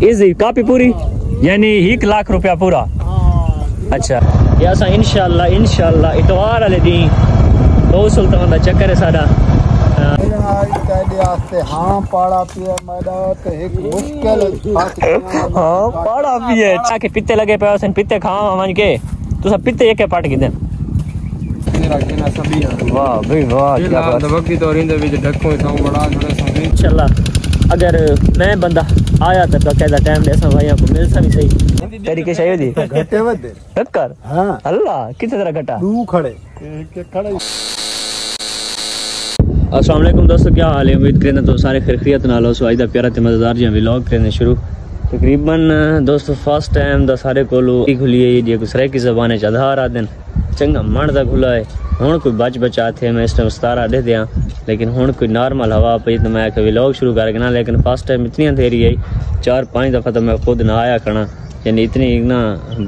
Easy copy पूरी यानी 1 लाख रुपया पूरा। अच्छा ये असा इंशाल्लाह इतवार वाले दी 2 सुल्तान का चक्कर है साडा। हाँ पाड़ा पिए मैदा ते एक मुश्किल हाँ पाड़ा पिए चाके पित्ते लगे पे सन पित्ते खाओ मन के तू सब पित्ते एक पट के दे वाह भाई वाह क्या बात है। तो रिंदे विच ढक्को थाऊ बड़ा बड़ा इंशाल्लाह अगर मैं बंदा आया तो कहदा टाइम दे सा भाइयों को मिल सा भी सही तरीके चाहिए दी घटे वदे टक्कर। हां अल्लाह कितने तरह घटा दू खड़े के खड़े। अस्सलाम वालेकुम दोस्तों, क्या हाल है? उम्मीद करना तो सारे खैरियत नाल हो। सुआइदा प्यारा ते मजेदार जी व्लॉग करने शुरू तकरीबन दोस्तों फर्स्ट टाइम दा सारे कोलो खुली है ये गुसरे की ज़बान है आधार आ दिन चंगा मन दा खुला है। हुण कोई बचा थे मैं इस टाइम 17 दे दिया लेकिन हुण कोई नॉर्मल हवा पई तो मैं व्लॉग शुरू कर गया लेकिन फर्स्ट टाइम इतनी अंधेरी आई 4-5 दफ़ा तो मैं खुद ना आया करना यानी इतनी ना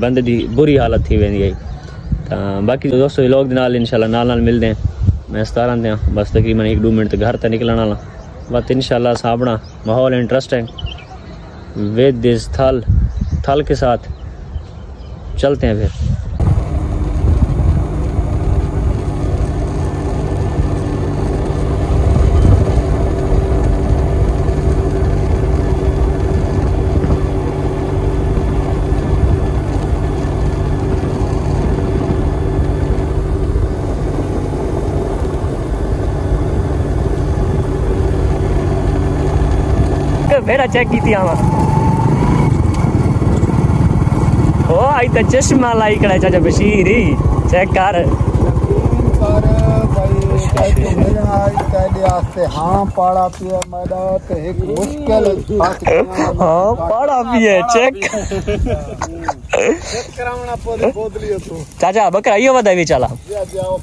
बंद दी बुरी हालत थी वेंदी आई। बाकी दोस्तों व्लॉग दे नाल इंशाल्लाह नाल मिलते हैं। मैं 17 दिया बस तकरीबन 1-2 मिनट तक घर तक निकलने वाला बस इंशाल्लाह साबना माहौल इंटरेस्टिंग विद दिस थल के साथ चलते हैं फिर। मेरा चेक की थी आवा ओ आई तो चश्मा लाई कड़ा चाचा बशीर ही चेक कर हाँ पाड़ा पिए मैदा ते एक मुश्किल हाँ पाड़ा पिए चेक करावना पोदी बोदलियो तू चाचा बकरा यो वदाई चला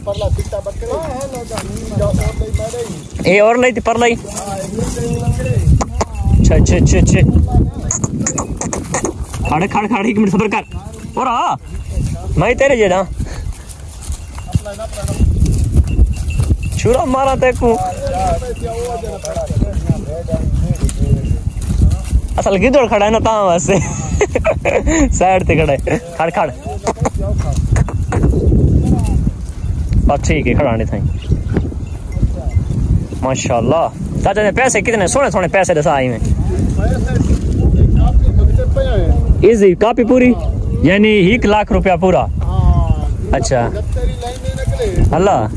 परला सिट्टा बकरा ए और नहीं थी परला ही छे खड़ 1 मिनट सबर कर और आ मैं तेरे जेड़ा छुरा मारा ते को असल किधर खड़ा है ना ता वैसे साइड ते खड़ा है खड़ बस ठीक है खड़ा नहीं था माशाल्लाह। चाचा ने पैसे कितने सोने पैसे दसा आई में इजी कापी पूरी यानी 1 लाख रुपया पूरा। अच्छा अल्लाह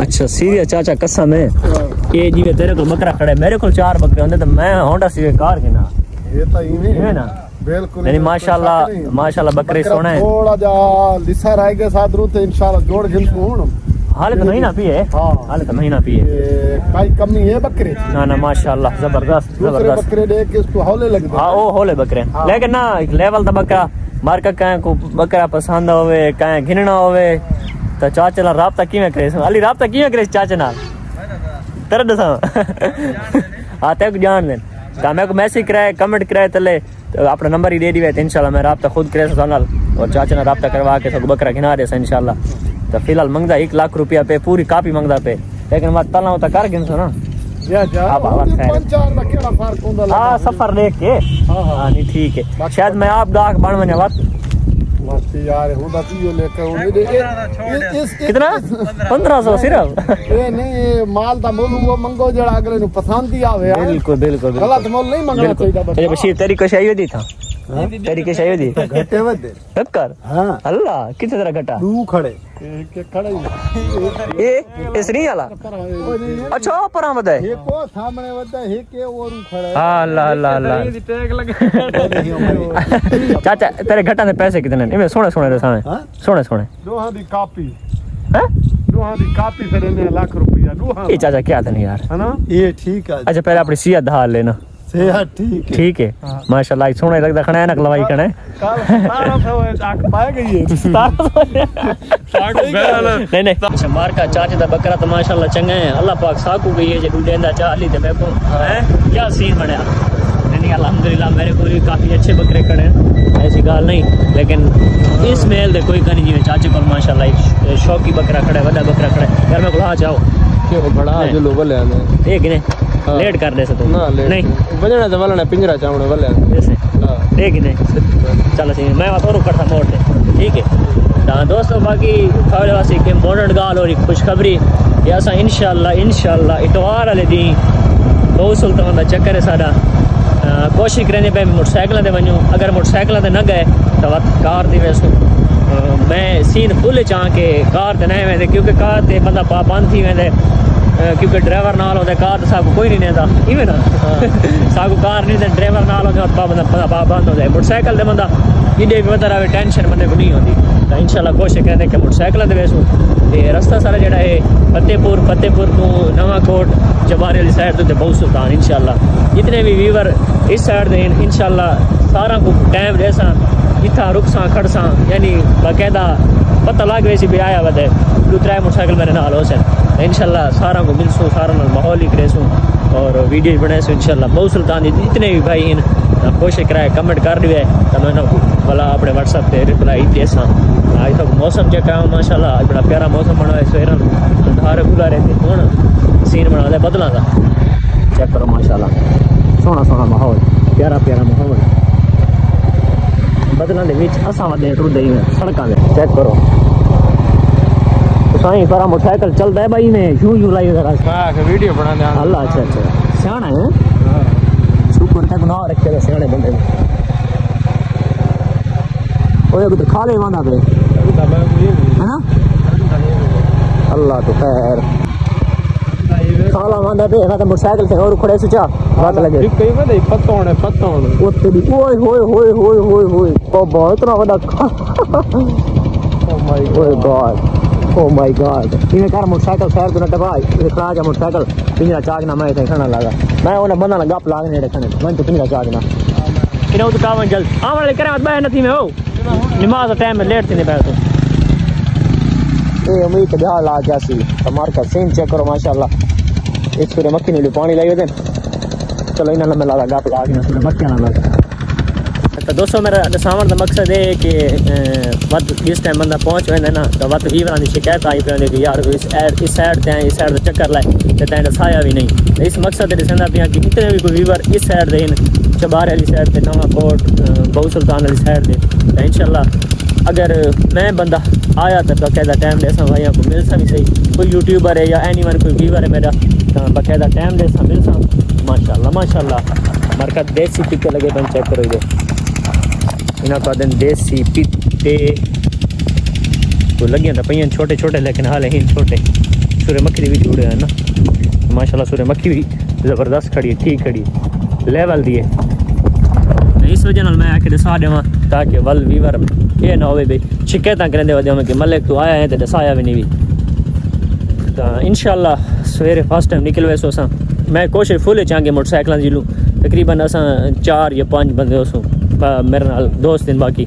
अच्छा सीरियस चाचा कसम है ये जी तेरे को बकरा खड़े मेरे को 4 बकरे होंगे तो मैं होंडा सिविक कार के ना ये तो है ना बिल्कुल नहीं माशाल्लाह बकरे सोना है थोड़ा जा लिसा रह गया साथ रू तो इंशाल्लाह जोड़ गिन को हाल तो महीना पिए हाल तो महीना पिए काई कमी है बकरे ना माशाल्लाह जबरदस्त बकरे देख के इसको हौले लगदे हां ओ हौले बकरे लेकिन ना लेवल दा बकरा मार्का काए को बकरा पसंद होवे काए घिनना होवे तो चाचा ला राब्ता किवें करे अली राब्ता किवें करे चाचा नाल तेरे दसा हां ते जान ले का मैं को मैसेज कराए कमेंट कराए तले तो अपना नंबर ही दे दिए तो इंशाल्लाह मैं राब्ता खुद करे नाल और चाचा ने राब्ता करवा के सब बकरा घिना दे इंशाल्लाह। तो फिलहाल मंगदा 1 लाख रुपया पे पूरी कापी मंगदा पे लेकिन मत तना होता कर गिन सो ना या जा 5-4 दा केड़ा फर्क हुंदा हां सफर देख के हां नहीं ठीक है शायद मैं आप डाक बन बने बात यार हुंदा पियो लेके कितना 1500 सिर्फ ये नहीं माल दा मोल वो मंगो जड़ा अगले नु पसंद ही आवे बिल्कुल गलत मोल नहीं मंगना चाहिए बस बशीर तेरी को चाहिए दी था तरीके चाहिए दी घटे वदे टक्कर। हां अल्लाह कितने तरह घटा दू खड़े के खड़े ए इसरी वाला अच्छा परा वदा है एको सामने वदा है के और खड़ा हां अल्लाह दी टैग लगा चाचा तेरे घटा ने पैसे कितने ने सोने रसाने सोने दोहां दी कापी हैं दोहां दी कापी से 1 लाख रुपया दोहां ये चाचा क्या था नहीं यार है ना ये ठीक है। अच्छा पहले अपनी सेहत हाल लेना सेहत ठीक है माशाल्लाह सोने लग दखना है ना लवाई कने कल 1700 आंख पाए गई है 1700 नहीं अच्छा मार्का चाचे दा बकरा तो माशाल्लाह चंगा है अल्लाह पाक साकू गई है जे देंदा चाली ते मैं को हैं क्या सीन बनया नहीं अल्हम्दुलिल्लाह मेरे को भी काफ़ी अच्छे बकरे खड़े हैं, ऐसी गाल नहीं, लेकिन इस मेल दे कोई कहीं जिमें चाचे को माशाल्लाह एक शौकी बकरा खड़ा है, वड्डा बकरा खड़ा है। घर में को चाहो क्यों बड़ा जो लोग ले आने ठीक ने लेट कर दे सकते ना नहीं बजना तो वाला पिंजरा चावड़े वाले जैसे ठीक ने चलो सही मैं और कट्ठा मोड़ दे ठीक है। तो दोस्तों बाकी थोड़े वास्ते एक इम्पोर्टेंट गाल और एक खुशखबरी कि असा इंशाल्लाह इतवार वाले दिन बहुत सुल्तान का चक्कर है साडा, कोशिश करें पे मोटरसाइकिल से वजूँ, अगर मोटरसाइकिल से न गए तो कार दी वैसू मैं सीन फुल चाह के कार से नहीं वेंदे क्योंकि कार से बंदा पाबंद थी वेंदे क्योंकि ड्राइवर नाल होता कार तो साकू कोई नहीं लेता इवें ना साकू कार नहीं ड्राइवर नाल होता बंदा पाबंद हो जाए। मोटरसाइकिल से बंदा जिन्हें भी बता रहा टेंशन बंदे को नहीं होती। तो इंशाल्लाह कोशिश करें कि मोटरसाइकिल से वैसू तो रस्ता सारा जोड़ा है फतेहपुर तो नवाकोट जबारे वाली साइड तो बहुत सुल्तान इंशाल्लाह जितने भी व्यूवर इस साइड दे इंशाल्लाह सारा को टाइम देसा इतना रुकसा खड़सा यानी बाकायदा पता लग वैसे भी आया वह दो त्रै मोटरसाइकिल मेरे नाल हो सर इंशाल्लाह सारा को मिलसूँ सारा माहौल ही करेसूँ और वीडियो बनाएसूँ इंशाल्लाह। बहुत सुल्तान जितने भी भाई इन कोशिश कराए कमेंट कर दिए तो मैं भला अपने व्हाट्सएप पे रिप्लाई देसा। आज तक मौसम चेक आया माशाल्लाह आज बड़ा प्यारा मौसम बना है, सवेरा धारे खुला रहते हूँ सीन बना दे बदलों का चेक करो माशाल्लाह सोहना माहौल प्यारा माहौल बदलों के असा वे टुरदे ही सड़कों से चेक करो साईं सारा मोटरसाइकिल चलता है भाई में यूं लाई वीडियो बना अल्लाह अच्छा सियाना है शुक्र तक ना रखे सियाने बंदे उधर खा ले वहां पे है ना अल्लाह तो खैर खाला वहां पे ना तो मोटरसाइकिल से और खड़े सुचा बात लगे कई बार पत्तों ओते भी ओए होए ओ बहुत ना बड़ा ओ माय गॉड इन्हें कार मोटरसाइकिल खैर तो न दबाई ये खड़ा जा मोटरसाइकिल पिंजरा चार्ज ना मैं खाना लगा मैं उन्हें बंदा ना गप लागने रखने मैं तो पिंजरा चार्ज ना इन्हें तो कावन जल्द आवन ले करे बाहर नहीं मैं हो नमाज टाइम में लेट थी नहीं बैठ ए उम्मीद के ला जासी तमार का सीन चेक करो माशाल्लाह इस पूरे मक्खी ने पानी लाई दे चलो इन्हें मैं लगा गप लाग ना मक्खियां ना लगा। तो दोस्तों मेरा दसावन का मकसद है कि वत जिस टाइम बंदा पहुँच वेंदे ना तो वत वीवरां की शिकायत आई पे कि यार इस साइड से इस साइड चक्कर लाए तो तैं दसाया भी नहीं। तो इस मकसद से दसंदा पिया कि जितने भी कोई वीवर इस साइड दे चबारे वाली साइड से नवाकोट बहुत सुल्तान वाली साइड से तो इंशाल्लाह अगर मैं बंदा आया तो बाकायदा टाइम देसा भाइयों को मिलसा भी सही कोई यूट्यूबर है या एनीवन कोई वीवर है मेरा तो बाकायदा टाइम देसा मिलसा माशाल्लाह मरकत देसी पिक्के लगे बन चेक करो इधर इन्हों का दिन देसी पिते तो लगियां तो पे छोटे लेकिन हाल ही छोटे सूर्यमुखी भी जुड़े हैं ना माशाल्लाह सूर्यमुखी भी ज़बरदस्त खड़ी है ठीक खड़ी लेवल दी है। इस वजह मैं आके दसा देव ताकि वल वीवर ये ना हो भाई शिकायत करेंदे वजह कि मलिक तू आया है तो दसाया भी नहीं भी तो इंशाल्लाह सवेरे फर्स्ट टाइम निकल वैसो असा मैं कोशिश फुल चाह मोटरसाइकिल जी लूँ तकरीबन असा 4 या 5 बंदे उसों मेरे नाल दोस्त दिन बाकी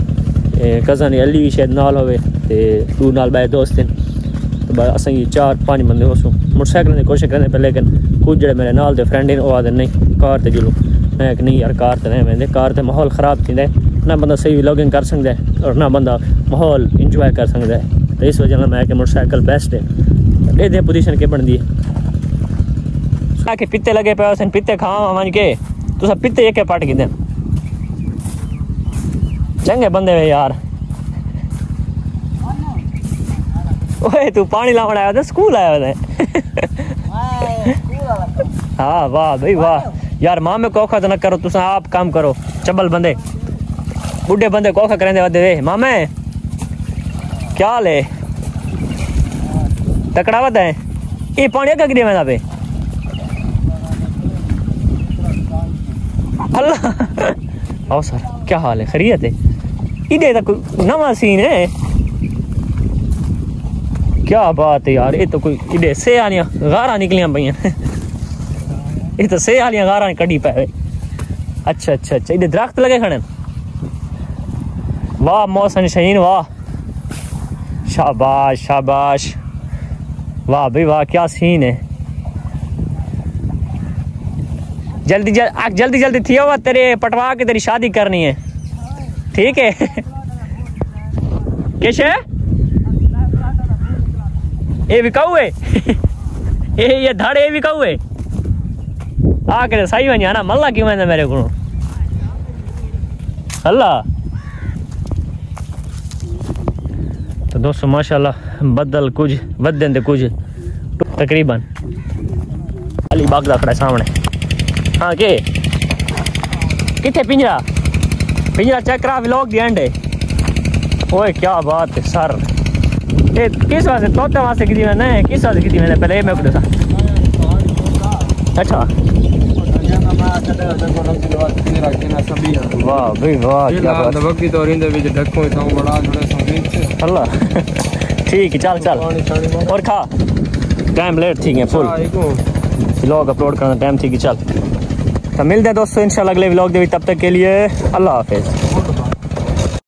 कज़न अली भी शायद नाल होवे ते तू नाल बाय दोस्त दिन तो अस 4-5 बंदे उसों मोटरसाइकिल की कोशिश करने पे लेकिन कुछ जो मेरे नाल दे फ्रेंड इन आदे नहीं कार ते जुलूँ मैं नहीं यार कार तो नहीं वेंदे कार तो माहौल ख़राब थी ना बंदा सही व्लॉगिंग कर सकता है और ना बंदा माहौल इंजॉय कर सकता है। तो इस वजह मैं मोटरसाइकिल बेस्ट है ये पोजीशन के बनती है कि पित्ते लगे पे पित्ते खावा मन के तो सब पित्ते एक पट गए चंगे बंदे वे यार ओए तू पानी लावन आया था स्कूल आया था हाँ वाह भाई वाह यार मामे कोखा तो न करो तुम आप काम करो चबल बंदे बुढ़े बंदे कोखा करेंदे वदे वे मामे क्या ले तकड़ा वद है ये पानी अगर गिरे मैं पे अल्लाह आओ सर क्या हाल है खैरियत है इधे तो कोई नवा सीन है क्या बात है यार ये तो कोई इधे से आलियां गारा निकलियां पईयां ये तो से आलियां गारा कड़ी पे अच्छा इधे दरख्त लगे खड़े वाह मौसम शहीन वाह शाबाश वाह भाई वाह क्या सीन है जल्दी जल्दी थी हुआ तेरे पटवा के तेरी शादी करनी है, ठीक है? किश है ये विकाऊ है ये धड़ ये विकाऊ है आके सही बन जाना मल्ला क्यों है मेरे को अल्लाह। तो दोस्तों माशाल्लाह बदल कुछ बदन ते कुछ तकरीबन अली बाग दा खड़ा सामने। हाँ के किथे पिंजरा चेक करा व्लॉग दी एंड है। ओए क्या बात है सर, ये किस वास्ते तोते वास्ते की मैंने किस वास्ते की मैंने पहले मैं दसा। अच्छा वाह भाई वाह क्या बात है तो रिंदे विच ढक्को था बड़ा थोड़ा संगीत अल्लाह ठीक है चल और खा टाइम लेट थी गए फुल व्लॉग अपलोड करना टाइम थी कि चल तो मिलते हैं दोस्तों इंशाल्लाह अगले व्लॉग दे तब तक के लिए अल्लाह हाफिज़।